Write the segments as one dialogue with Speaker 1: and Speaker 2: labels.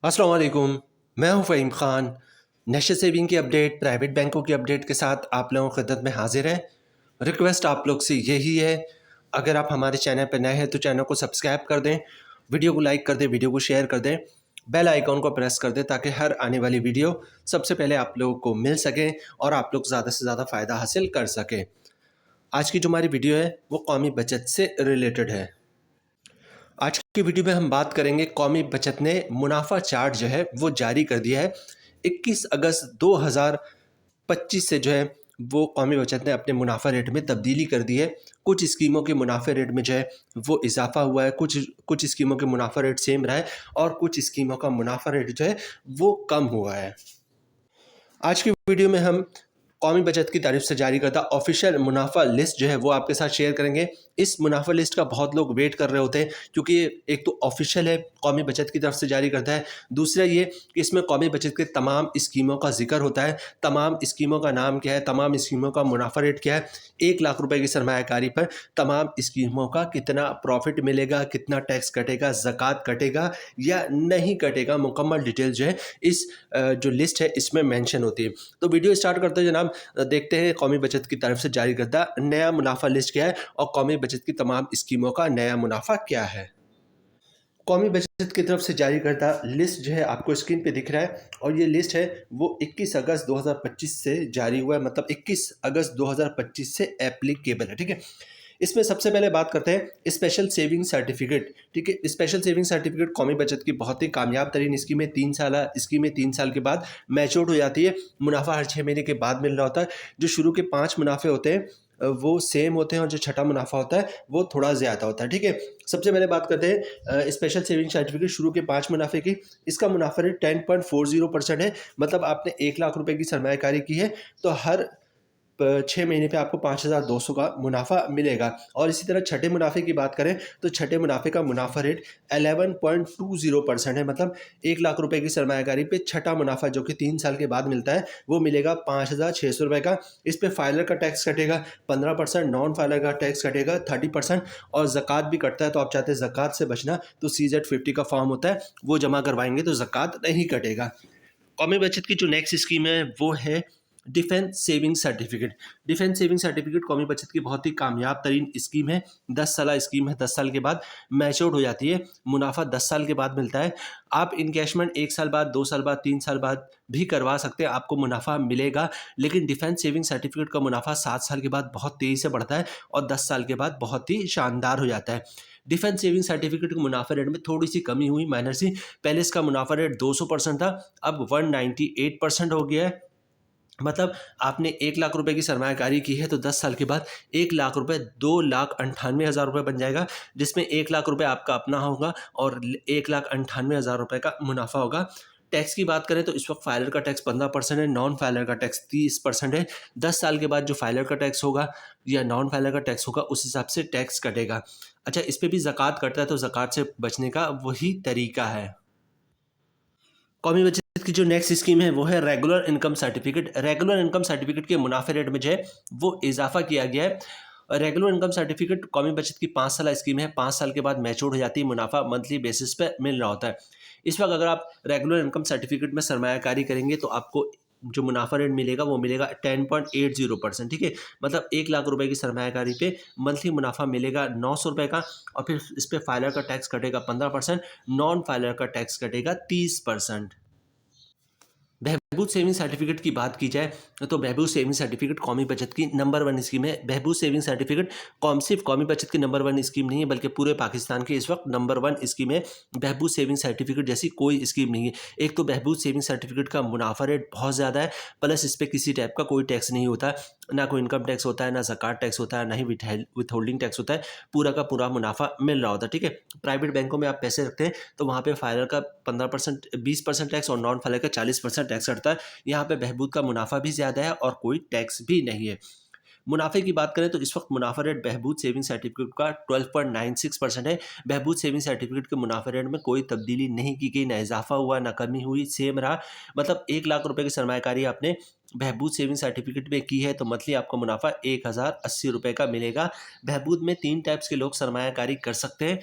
Speaker 1: अस्सलाम वालेकुम। मैं हूं फ़हीम ख़ान। नेशनल सेविंग की अपडेट, प्राइवेट बैंकों की अपडेट के साथ आप लोगों की खिदमत में हाजिर है। रिक्वेस्ट आप लोग से यही है, अगर आप हमारे चैनल पर नए हैं तो चैनल को सब्सक्राइब कर दें, वीडियो को लाइक कर दें, वीडियो को शेयर कर दें, बेल आइकॉन को प्रेस कर दें ताकि हर आने वाली वीडियो सबसे पहले आप लोगों को मिल सके और आप लोग ज़्यादा से ज़्यादा फ़ायदा हासिल कर सकें। आज की जो हमारी वीडियो है वो कौमी बचत से रिलेटेड है। आज की वीडियो में हम बात करेंगे, कौमी बचत ने मुनाफा चार्ट जो है वो जारी कर दिया है। 21 अगस्त 2025 से जो है वो कौमी बचत ने अपने मुनाफा रेट में तब्दीली कर दी है। कुछ स्कीमों के मुनाफे रेट में जो है वो इजाफा हुआ है, कुछ कुछ स्कीमों के मुनाफा रेट सेम रहा है और कुछ स्कीमों का मुनाफा रेट जो है वो कम हुआ है। आज की वीडियो में हम कौमी बचत की तारीफ से जारी करता ऑफिशियल मुनाफा लिस्ट जो है वो आपके साथ शेयर करेंगे। इस मुनाफा लिस्ट का बहुत लोग वेट कर रहे होते हैं क्योंकि ये एक तो ऑफिशियल है, कौमी बचत की तरफ से जारी करता है। दूसरा ये कि इसमें कौमी बचत के तमाम स्कीमों का जिक्र होता है, तमाम स्कीमों का नाम क्या है, तमाम स्कीमों का मुनाफा रेट क्या है, 1 लाख रुपए की सरमायाकारी पर तमाम स्कीमों का कितना प्रॉफिट मिलेगा, कितना टैक्स कटेगा, ज़कात कटेगा या नहीं कटेगा, मुकम्मल डिटेल जो है इस जो लिस्ट है इसमें मेंशन होती है। तो वीडियो स्टार्ट करते हैं जनाब। देखते हैं कौमी बचत की तरफ से जारी करदा नया मुनाफा लिस्ट क्या है और कौमी बचत की तमाम स्कीमों का नया मुनाफा क्या है। कौमी बचत की तरफ से जारी करदा लिस्ट जो है आपको स्क्रीन पे दिख रहा है और ये लिस्ट है वो 21 अगस्त 2025 से जारी हुआ है, मतलब 21 अगस्त 2025 से एप्लीकेबल है। ठीक है, इसमें सबसे पहले बात करते हैं स्पेशल सेविंग सर्टिफिकेट। ठीक है, स्पेशल सेविंग सर्टिफिकेट कौमी बचत की बहुत ही कामयाब तरीन स्कीम है। 3 साल स्कीम में 3 साल के बाद मैच्योर हो जाती है। मुनाफा हर 6 महीने के बाद मिल रहा होता है। जो शुरू के 5 मुनाफे होते हैं वो सेम होते हैं और जो छठा मुनाफा होता है वो थोड़ा ज़्यादा होता है। ठीक है, सबसे पहले बात करते हैं स्पेशल सेविंग सर्टिफिकेट शुरू के 5 मुनाफे की। इसका मुनाफा रेट 10.40% है, मतलब आपने 1 लाख रुपए की सरमायाकारी की है तो हर 6 महीने पे आपको 5,200 का मुनाफा मिलेगा। और इसी तरह छठे मुनाफे की बात करें तो छठे मुनाफे का मुनाफा रेट 11.20% है, मतलब 1 लाख रुपए की सरमायाकारी पे छठा मुनाफा जो कि 3 साल के बाद मिलता है वो मिलेगा 5,600 रुपये का। इस पे फाइलर का टैक्स कटेगा 15%, नॉन फाइलर का टैक्स कटेगा 30% और ज़कात भी कटता है। तो आप चाहते हैं ज़कात से बचना तो CZ50 का फॉर्म होता है वो जमा करवाएंगे तो ज़कात नहीं कटेगा। कौमी बचत की जो नेक्स्ट स्कीम है वो है defence saving certificate. Defence saving certificate कौमी बचत की बहुत ही कामयाब तरीन स्कीम है। 10 साल स्कीम है, 10 साल के बाद मैच्योर हो जाती है। मुनाफा 10 साल के बाद मिलता है। आप इनकैशमेंट 1 साल बाद, 2 साल बाद, 3 साल बाद भी करवा सकते हैं, आपको मुनाफा मिलेगा। लेकिन डिफेंस सेविंग सर्टिफिकेट का मुनाफा 7 साल के बाद बहुत तेज़ी से बढ़ता है और 10 साल के बाद बहुत ही शानदार हो जाता है। डिफेंस सेविंग सर्टिफिकेट के मुनाफा रेट में थोड़ी सी कमी हुई, माइनर सी। पहले इसका मुनाफा रेट 200% था, अब 198% हो गया है। मतलब आपने 1 लाख रुपए की सरमायाकारी की है तो 10 साल के बाद 1 लाख रुपए 2,98,000 रुपये बन जाएगा, जिसमें 1 लाख रुपए आपका अपना होगा और 1,98,000 रुपये का मुनाफा होगा। टैक्स की बात करें तो इस वक्त फाइलर का टैक्स 15% है, नॉन फाइलर का टैक्स 30% है। 10 साल के बाद जो फाइलर का टैक्स होगा या नॉन फाइलर का टैक्स होगा उस हिसाब से टैक्स कटेगा। अच्छा, इस पे भी ज़कात कटता है तो ज़कात से बचने का वही तरीका है। कौमी बचत की जो नेक्स्ट स्कीम है वो है regular income certificate. Regular income certificate के मुनाफे रेट में जो है वो इजाफा किया गया है। रेगुलर इनकम सर्टिफिकेट कौमी बचत की 5 साल स्कीम है, 5 साल के बाद मैच्योर हो जाती है, मुनाफा मंथली बेसिस पे मिल रहा होता है। इस वक्त अगर आप रेगुलर इनकम सर्टिफिकेट में सरमायाकारी करेंगे तो आपको जो मुनाफा रेट मिलेगा वो मिलेगा 10.80%। ठीक है, मतलब 1 लाख रुपए की सरमायाकारी पे मंथली मुनाफा मिलेगा 900 रुपये का और फिर इस पे फाइलर का टैक्स कटेगा 15%, नॉन फाइलर का टैक्स कटेगा 30%। बहबूद सेविंग सर्टिफिकेट की बात की जाए तो बहबूद सेविंग सर्टिफिकेट कौमी बचत की नंबर 1 स्कीम है। बहबूद सेविंग सर्टिफिकेट सिर्फ कौमी बचत की नंबर 1 स्कीम नहीं है बल्कि पूरे पाकिस्तान की इस वक्त नंबर 1 स्कीम है। बहबूद सेविंग सर्टिफिकेट जैसी कोई स्कीम नहीं है। एक तो बहबूद सेविंग सर्टिफिकेट का मुनाफा रेट बहुत ज़्यादा है, प्लस इस पर किसी टाइप का कोई टैक्स नहीं होता, ना कोई इनकम टैक्स होता है, ना ज़कात टैक्स होता है, ना ही विथ होल्डिंग टैक्स होता है। पूरा का पूरा मुनाफा मिल रहा होता है। ठीक है, प्राइवेट बैंकों में आप पैसे रखते हैं तो वहाँ पे फाइलर का 15% 20% टैक्स और नॉन फाइलर का 40% टैक्स कटता है। यहाँ पे बहबूद का मुनाफा भी ज़्यादा है और कोई टैक्स भी नहीं है। मुनाफे की बात करें तो इस वक्त मुनाफा रेट बहबूद सेविंग सर्टिफिकेट का 12.96% है। बहबूद सेविंग सर्टिफिकेट के मुनाफा रेट में कोई तब्दीली नहीं की गई, ना इजाफा हुआ ना कमी हुई, सेम रहा। मतलब 1 लाख रुपए की सरमायाकारी आपने बहबूद सेविंग सर्टिफिकेट में की है तो मंथली आपको मुनाफा 1,080 रुपये का मिलेगा। बहबूद में 3 टाइप्स के लोग सरमायाकारी कर सकते हैं।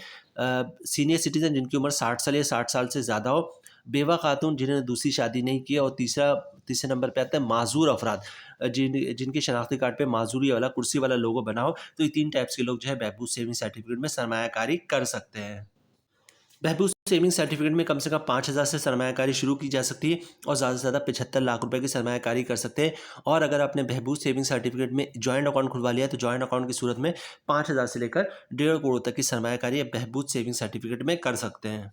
Speaker 1: सीनियर सिटीजन जिनकी उम्र 60 साल या 60 साल से ज़्यादा हो, बेवा खातून जिन्होंने दूसरी शादी नहीं की, और तीसरे नंबर पे आता है माज़ूर अफ़राद, जिनके शनाख्ती कार्ड पे माज़ूरी वाला कुर्सी वाला लोगो बना हो। तो ये 3 टाइप्स के लोग जो है बहबूद सेविंग सर्टिफिकेट में सरमायाकारी कर सकते हैं। बहबूद सेविंग सर्टिफिकेट में कम से कम 5,000 से सरमायाकारी शुरू की जा सकती है, और ज़्यादा से ज़्यादा 75 लाख रुपए की सरमायाकारी कर सकते हैं। और अगर आपने बहबूद सेविंग सर्टिफिकेट में जॉइंट अकाउंट खुलवा लिया, तो जॉइंट अकाउंट की सूरत में 5,000 से लेकर 1.5 करोड़ तक की सरमायाकारी आप बहबूद सेविंग सर्टिफिकेट में कर सकते हैं।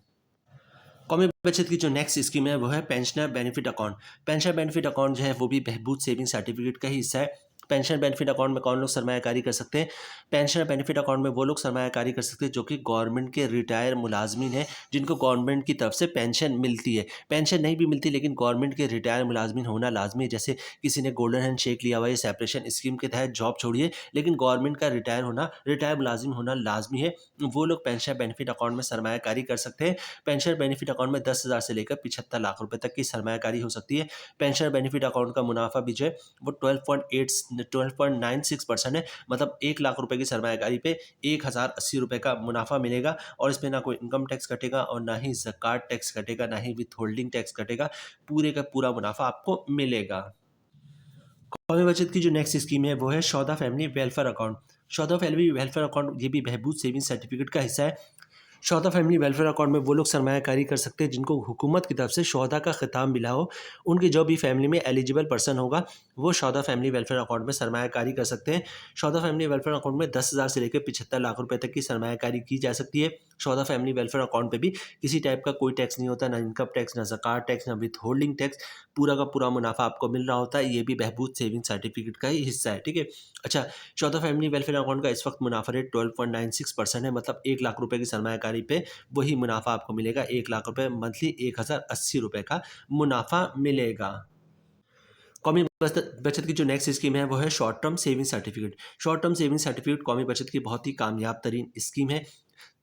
Speaker 1: कौमी बचत की जो नेक्स्ट स्कीम है वो है pensioner benefit account. Pensioner benefit account जो है वो भी बहबूद सेविंग सर्टिफिकेट का ही हिस्सा है। पेंशन बेनिफिट अकाउंट में कौन लोग सरमायाकारी कर सकते हैं? पेंशनर बेनिफिट अकाउंट में वो लोग सरमायाकारी कर सकते हैं जो कि गवर्नमेंट के रिटायर मुलाजमीन हैं, जिनको गवर्नमेंट की तरफ से पेंशन मिलती है। पेंशन नहीं भी मिलती, लेकिन गवर्नमेंट के रिटायर मुलाजमीन होना लाजमी है। जैसे किसी ने गोल्डन हैंड शेक लिया हुआ है, सेपरेशन स्कीम के तहत जॉब छोड़िए, लेकिन गवर्नमेंट का रिटायर मुलाजिम होना लाजमी है। वो लोग पेंशन बेनिफिट अकाउंट में सरमायाकारी कर सकते हैं। पेंशन बेनिफिट अकाउंट में 10,000 से लेकर 75 लाख रुपए तक की सरमायाकारी हो सकती है। पेंशन बेनिफिट अकाउंट का मुनाफा भी जो है वो 12.96% है। मतलब 1 लाख रुपए की सरमायाकारी पे 1,080 रुपए का मुनाफा मिलेगा, और इसमें ना कोई इनकम टैक्स कटेगा, और ना ही ज़कात टैक्स कटेगा, ना ही विथ होल्डिंग टैक्स कटेगा। पूरे का पूरा मुनाफा आपको मिलेगा। कौमी बचत की जो नेक्स्ट स्कीम है वो है शौदा फैमिली वेलफेयर अकाउंट। शौदा फैमिली वेलफेयर अकाउंट ये भी बहबूद सेविंग सर्टिफिकेट का हिस्सा है। शौदा फैमिली वेलफेयर अकाउंट में वो लोग सरमायाकारी कर सकते हैं जिनको हुकूमत की तरफ से शौदा का खिताब मिला हो। उनकी जो भी फैमिली में एलिजिबल पर्सन होगा, वो शौदा फैमिली वेलफेयर अकाउंट में सरमायाकारी कर सकते हैं। शौदा फैमिली वेलफेयर अकाउंट में 10,000 से लेकर 75 लाख रुपए तक की सरमायाकारी की जा सकती है। शौदा फैमिली वेलफेयर अकाउंट पे भी किसी टाइप का कोई टैक्स नहीं होता, ना इनकम टैक्स, ना ज़कात टैक्स, ना विथ होल्डिंग टैक्स। पूरा का पूरा मुनाफा आपको मिल रहा होता है। ये भी बहबूद सेविंग सर्टिफिकेट का ही हिस्सा है, ठीक है। अच्छा, शौदा फैमिली वेलफेयर अकाउंट का इस वक्त मुनाफा रेट 12.96% है। मतलब 1 लाख रुपए की सरमायाकारी पे वही मुनाफा आपको मिलेगा, 1 लाख रुपए मंथली, 1,080 रुपए का मुनाफा मिलेगा। कौमी बचत की जो नेक्स्ट स्कीम है वो है short term saving certificate. Short term saving certificate कौमी बचत की बहुत ही कामयाब तरीन स्कीम है।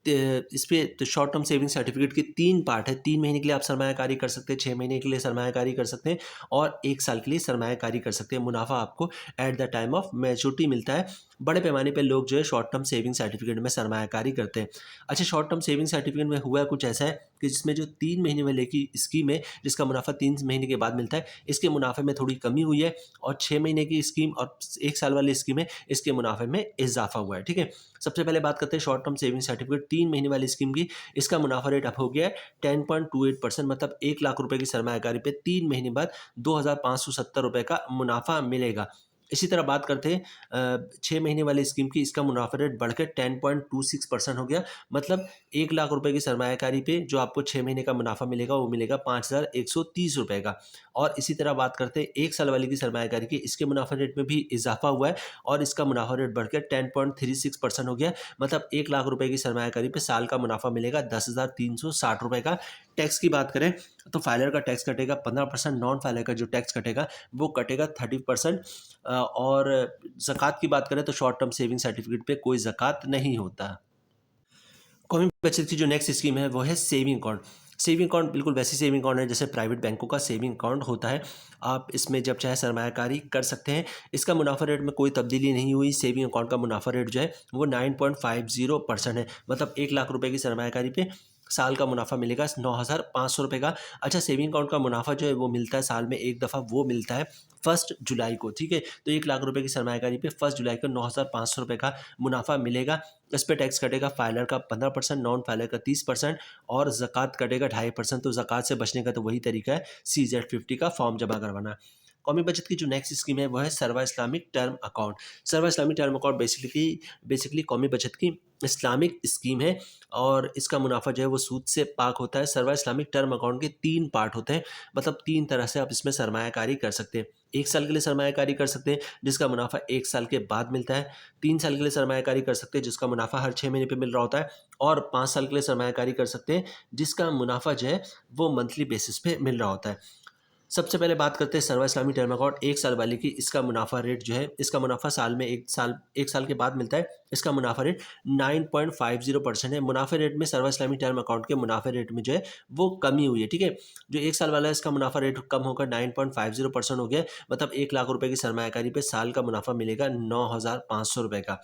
Speaker 1: इस पे तो शॉर्ट टर्म सेविंग सर्टिफिकेट के 3 पार्ट है। 3 महीने के लिए आप सरमायाकारी कर सकते हैं, 6 महीने के लिए सरमायाकारी कर सकते हैं, और 1 साल के लिए सरमायाकारी कर सकते हैं। मुनाफा आपको at the time of maturity मिलता है। बड़े पैमाने पे लोग जो है शॉर्ट टर्म सेविंग सर्टिफिकेट में सरमायाकारी करते हैं। अच्छा, शॉर्ट टर्म सेविंग सर्टिफिकेट में हुआ कुछ ऐसा है कि जिसमें जो 3 महीने वाले की स्कीम है, जिसका मुनाफा 3 महीने के बाद मिलता है, इसके मुनाफे में थोड़ी कमी हुई है, और 6 महीने की स्कीम और 1 साल वाली स्कीम है, इसके मुनाफे में इजाफा हुआ है, ठीक है। सबसे पहले बात करते हैं शॉर्ट टर्म सेविंग सर्टिफिकेट 3 महीने वाली स्कीम की। इसका मुनाफा रेट अब हो गया है 10.28%। मतलब 1 लाख रुपए की सरमायाकारी पे 3 महीने बाद 2,570 रुपए का मुनाफा मिलेगा। इसी तरह बात करते हैं 6 महीने वाली स्कीम की। इसका मुनाफा रेट बढ़कर 10.26% हो गया। मतलब 1 लाख रुपए की सरमायाकारी पे जो आपको 6 महीने का मुनाफा मिलेगा, वो मिलेगा 5,130 रुपए का। और इसी तरह बात करते हैं 1 साल वाली की सरमायाकारी की। इसके मुनाफा रेट में भी इजाफा हुआ है, और इसका मुनाफा रेट बढ़कर 10.36% हो गया। मतलब 1 लाख रुपए की सरमायाकारी पे साल का मुनाफा मिलेगा 10,360 रुपए का। टैक्स की बात करें तो फाइलर का टैक्स कटेगा 15%, नॉन फाइलर का जो टैक्स कटेगा वो कटेगा 30%। और ज़कात की बात करें तो शॉर्ट टर्म सेविंग सर्टिफिकेट पे कोई ज़कात नहीं होता। कौमी बचत की जो नेक्स्ट स्कीम है वो है सेविंग अकाउंट। सेविंग अकाउंट बिल्कुल वैसी सेविंग अकाउंट है जैसे प्राइवेट बैंकों का सेविंग अकाउंट होता है। आप इसमें जब चाहे सरमायाकारी कर सकते हैं। इसका मुनाफा रेट में कोई तब्दीली नहीं हुई। सेविंग अकाउंट का मुनाफा रेट जो है वो 9.50% है। मतलब 1 लाख रुपए की सरमायाकारी पे साल का मुनाफा मिलेगा 9,500 रुपये का। अच्छा, सेविंग अकाउंट का मुनाफा जो है वो मिलता है साल में एक दफ़ा, वो मिलता है 1 जुलाई को, ठीक है। तो 1 लाख रुपए की सरमायाकारी पे 1 जुलाई को 9,500 रुपये का मुनाफा मिलेगा। इस पे टैक्स कटेगा फाइलर का 15%, नॉन फाइलर का 30%, और ज़कात कटेगा 2.5%। तो ज़कात से बचने का तो वही तरीका है, CZ50 का फॉर्म जमा करवाना। कौमी बचत की जो नेक्स्ट स्कीम है वो है सर्वा इस्लामिक टर्म अकाउंट। सर्वा इस्लामिक टर्म अकाउंट बेसिकली कौमी बचत की इस्लामिक स्कीम है, और इसका मुनाफा जो है वो सूद से पाक होता है। सर्वा इस्लामिक टर्म अकाउंट के 3 पार्ट होते हैं। मतलब 3 तरह से आप इसमें सरमायाकारी कर सकते हैं। 1 साल के लिए सरमायाकारी कर सकते हैं, जिसका मुनाफा 1 साल के बाद मिलता है। 3 साल के लिए सरमायाकारी कर सकते हैं, जिसका मुनाफा हर 6 महीने पे मिल रहा होता है। और 5 साल के लिए सरमायाकारी कर सकते हैं, जिसका मुनाफा जो है वो मंथली बेसिस पे मिल रहा होता है। सबसे पहले बात करते हैं सर्वा इस्लामी टर्म अकाउंट 1 साल वाले की। इसका मुनाफा रेट जो है, इसका मुनाफा साल में 1 साल के बाद मिलता है। इसका मुनाफा रेट 9.50% है। मुनाफे रेट में सर्वा इस्लामी टर्म अकाउंट के मुनाफे रेट में जो है वो कमी हुई है, ठीक है। जो 1 साल वाला है इसका मुनाफा रेट कम होकर 9.50% हो गया है। मतलब 1 लाख रुपए की सरमायाकारी पे साल का मुनाफा मिलेगा 9,500 रुपये का।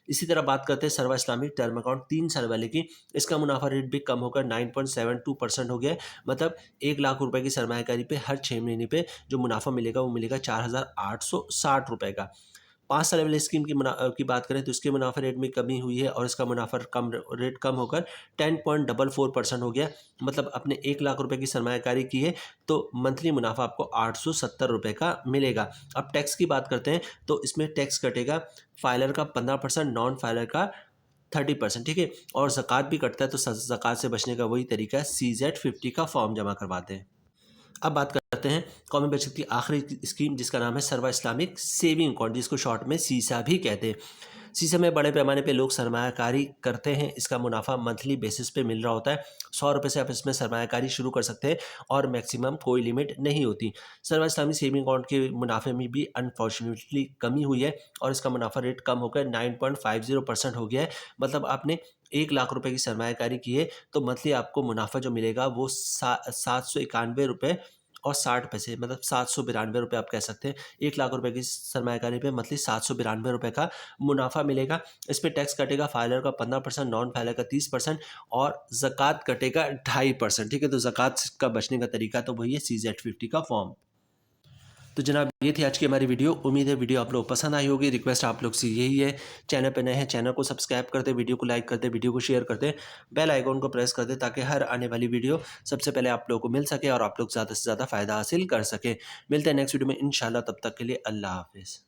Speaker 2: इसी तरह बात करते हैं सर्वा इस्लामिक टर्म अकाउंट 3 साल वाले की। इसका मुनाफा रेट भी कम होकर 9.72% हो गया है। मतलब 1 लाख रुपए की सरमायाकारी पे हर 6 महीने पे जो मुनाफा मिलेगा वो मिलेगा 4,860 रुपए का। 5 साल वाली स्कीम की बात करें तो इसके मुनाफा रेट में कमी हुई है और इसका मुनाफा रेट कम होकर 10.44% हो गया। मतलब अपने 1 लाख रुपए की सरमायाकारी की है तो मंथली मुनाफा आपको 870 रुपए का मिलेगा। अब टैक्स की बात करते हैं तो इसमें टैक्स कटेगा फाइलर का 15%, नॉन फाइलर का 30%, ठीक है। और ज़कात भी कटता है तो ज़कात से बचने का वही तरीका है, CZ 50 का फॉर्म जमा करवाते हैं। अब बात करते हैं कौमी बचत की आखिरी स्कीम जिसका नाम है सर्वा इस्लामिक सेविंग अकाउंट, जिसको शॉर्ट में सीसा भी कहते हैं। सीसा में बड़े पैमाने पे लोग सरमायाकारी करते हैं। इसका मुनाफा मंथली बेसिस पे मिल रहा होता है। 100 रुपये से आप इसमें सरमायाकारी शुरू कर सकते हैं और मैक्सिमम कोई लिमिट नहीं होती। सर्वा इस्लामिक सेविंग अकाउंट के मुनाफे में भी अनफॉर्चुनेटली कमी हुई है और इसका मुनाफा रेट कम होकर 9.50% हो गया है। मतलब आपने 1 लाख रुपए की सरमायाकारी की है तो मंथली आपको मुनाफा जो मिलेगा वो 791 रुपये और 60 पैसे, मतलब 792 रुपये आप कह सकते हैं। 1 लाख रुपए की सरमायाकारी पे मंथली 792 रुपये का मुनाफा मिलेगा। इस पे टैक्स कटेगा फाइलर का 15%, नॉन फाइलर का 30% और ज़कात कटेगा 2.5%, ठीक है। तो ज़कात का बचने का तरीका तो वही है, CZ 50 का फॉर्म। तो जनाब ये थी आज की हमारी वीडियो। उम्मीद है वीडियो आप लोग को पसंद आई होगी। रिक्वेस्ट आप लोग से यही है, चैनल पे नए हैं चैनल को सब्सक्राइब कर दें, वीडियो को लाइक कर दें, वीडियो को शेयर कर दें, बेल आइकॉन को प्रेस कर दें ताकि हर आने वाली वीडियो सबसे पहले आप लोगों को मिल सके और आप लोग ज़्यादा से ज़्यादा फ़ायदा हासिल कर सकें। मिलते हैं नेक्स्ट वीडियो में इंशाल्लाह, तब तक के लिए अल्लाह हाफ़िज़।